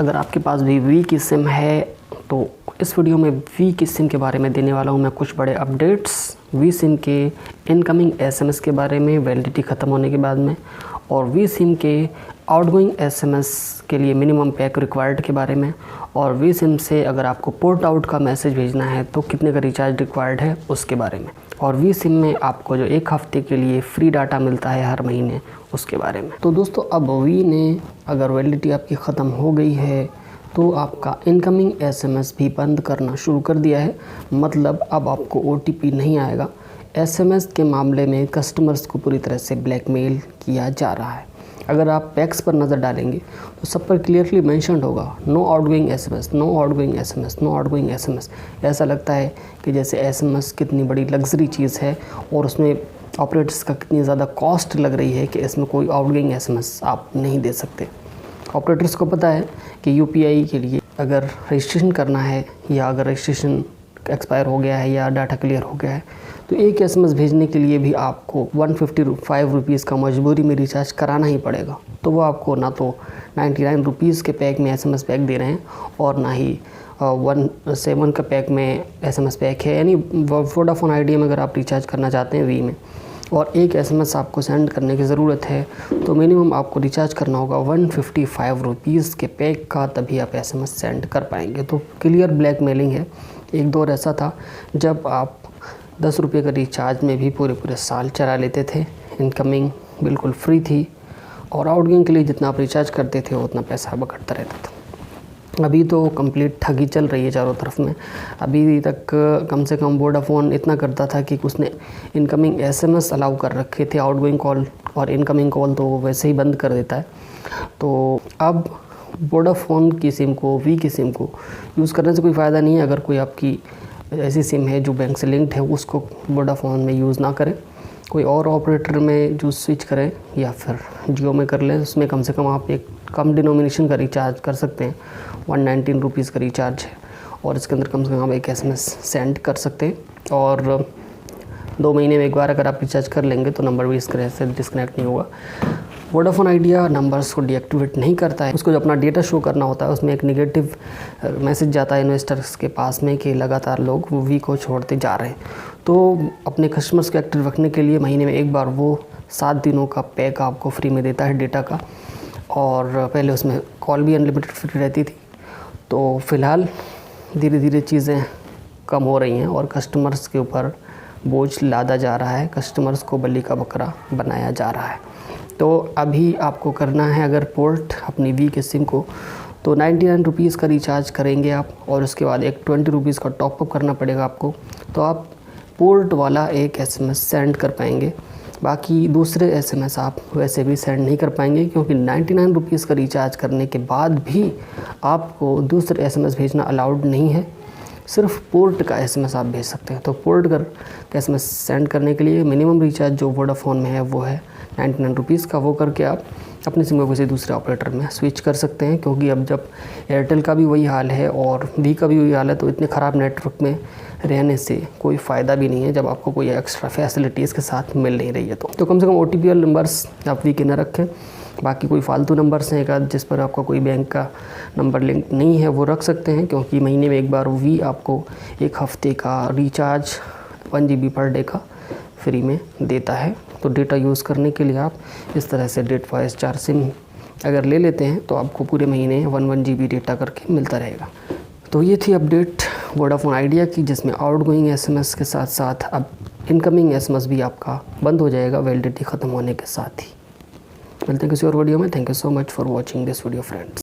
अगर आपके पास भी वी की सिम है तो इस वीडियो में वी की सिम के बारे में देने वाला हूं मैं कुछ बड़े अपडेट्स वी सिम के इनकमिंग एसएमएस के बारे में, वैलिडिटी ख़त्म होने के बाद में, और वी सिम के आउटगोइंग एसएमएस के लिए मिनिमम पैक रिक्वायर्ड के बारे में, और वी सिम से अगर आपको पोर्ट आउट का मैसेज भेजना है तो कितने का रिचार्ज रिक्वायर्ड है उसके बारे में, और वी सिम में आपको जो 1 हफ्ते के लिए फ्री डाटा मिलता है हर महीने उसके बारे में। तो दोस्तों, अब वी ने अगर वैलिडिटी आपकी ख़त्म हो गई है तो आपका इनकमिंग एसएमएस भी बंद करना शुरू कर दिया है। मतलब अब आपको ओटीपी नहीं आएगा। एसएमएस के मामले में कस्टमर्स को पूरी तरह से ब्लैकमेल किया जा रहा है। अगर आप पैक्स पर नज़र डालेंगे तो सब पर क्लियरली मेंशन्ड होगा no outgoing SMS, no outgoing SMS, no outgoing SMS. ऐसा लगता है कि जैसे एसएमएस कितनी बड़ी लग्जरी चीज़ है और उसमें ऑपरेटर्स का कितनी ज़्यादा कॉस्ट लग रही है कि इसमें कोई आउटगोइंग एसएमएस आप नहीं दे सकते। ऑपरेटर्स को पता है कि यूपीआई के लिए अगर रजिस्ट्रेशन करना है या अगर रजिस्ट्रेशन एक्सपायर हो गया है या डाटा क्लियर हो गया है तो एक एसएमएस भेजने के लिए भी आपको 155 रुपीज़ का मजबूरी में रिचार्ज कराना ही पड़ेगा। तो वो आपको ना तो 99 रुपीज़ के पैक में एसएमएस पैक दे रहे हैं और ना ही 17 का पैक में एसएमएस पैक है। यानी वोडाफोन आइडिया में अगर आप रिचार्ज करना चाहते हैं वी में और एक एसएमएस आपको सेंड करने की ज़रूरत है तो मिनिमम आपको रिचार्ज करना होगा 155 रुपीज़ के पैक का, तभी आप एसएमएस सेंड कर पाएंगे। तो क्लियर ब्लैकमेलिंग है। एक दौर ऐसा था जब आप 10 रुपये का रिचार्ज में भी पूरे साल चला लेते थे, इनकमिंग बिल्कुल फ्री थी और आउटगोइंग के लिए जितना आप रिचार्ज करते थे उतना पैसा बकटता रहता था। अभी तो कंप्लीट ठगी चल रही है चारों तरफ में। अभी तक कम से कम वोडाफोन इतना करता था कि उसने इनकमिंग एसएमएस अलाउ कर रखे थे, आउटगोइंग कॉल और इनकमिंग कॉल तो वैसे ही बंद कर देता है। तो अब वोडाफोन की सिम को, वी की सिम को यूज़ करने से कोई फ़ायदा नहीं है। अगर कोई आपकी ऐसी सिम है जो बैंक से लिंक्ड है उसको वोडाफोन में यूज़ ना करें, कोई और ऑपरेटर में जो स्विच करें या फिर जियो में कर लें। उसमें कम से कम आप एक कम डिनोमिनेशन का रिचार्ज कर सकते हैं। 119 रुपीज़ का रिचार्ज है और इसके अंदर कम से कम आप एक एसएमएस सेंड कर सकते हैं और 2 महीने में एक बार अगर आप रिचार्ज कर लेंगे तो नंबर भी इस तरह से डिस्कनेक्ट नहीं होगा। वोडाफोन आइडिया नंबर्स को डीएक्टिवेट नहीं करता है, उसको जो अपना डेटा शो करना होता है उसमें एक नेगेटिव मैसेज जाता है इन्वेस्टर्स के पास में कि लगातार लोग वी को छोड़ते जा रहे हैं। तो अपने कस्टमर्स को एक्टिव रखने के लिए महीने में एक बार वो 7 दिनों का पैक आपको फ्री में देता है डेटा का, और पहले उसमें कॉल भी अनलिमिटेड फ्री रहती थी। तो फ़िलहाल धीरे धीरे चीज़ें कम हो रही हैं और कस्टमर्स के ऊपर बोझ लादा जा रहा है, कस्टमर्स को बलि का बकरा बनाया जा रहा है। तो अभी आपको करना है, अगर पोर्ट अपनी वी के सिम को, तो 99 रुपीज़ का रिचार्ज करेंगे आप और उसके बाद एक 20 रुपीज़ का टॉपअप करना पड़ेगा आपको, तो आप पोर्ट वाला एक एसएमएस सेंड कर पाएंगे। बाकी दूसरे एसएमएस आप वैसे भी सेंड नहीं कर पाएंगे क्योंकि 99 रुपीज़ का रिचार्ज करने के बाद भी आपको दूसरे एसएमएस भेजना अलाउड नहीं है। सिर्फ पोर्ट का एसएमएस आप भेज सकते हैं। तो पोर्ट का एसएमएस सेंड करने के लिए मिनिमम रिचार्ज जो वोडाफोन में है वो है 99 रुपीज़ का। वो करके आप अपनी सिम को किसी दूसरे ऑपरेटर में स्विच कर सकते हैं, क्योंकि अब जब एयरटेल का भी वही हाल है और वी का भी वही हाल है तो इतने ख़राब नेटवर्क में रहने से कोई फ़ायदा भी नहीं है जब आपको कोई एक्स्ट्रा फैसिलिटीज़ के साथ मिल नहीं रही है। तो कम से कम ओटीपी और नंबर्स आप वी के न रखें। बाकी कोई फालतू नंबर्स हैं एक जिस पर आपका कोई बैंक का नंबर लिंक नहीं है वो रख सकते हैं, क्योंकि महीने में एक बार वी आपको 1 हफ्ते का रिचार्ज 1 GB पर डे का फ्री में देता है। तो डेटा यूज़ करने के लिए आप इस तरह से डेट वाइज 4 सिम अगर ले लेते हैं तो आपको पूरे महीने 1 GB डेटा करके मिलता रहेगा। तो ये थी अपडेट वोडाफोन आइडिया की, जिसमें आउटगोइंग एसएमएस के साथ साथ अब इनकमिंग एसएमएस भी आपका बंद हो जाएगा वैलिडिटी ख़त्म होने के साथ ही। मिलते हैं किसी और वीडियो में। Thank you so much for watching this video friends.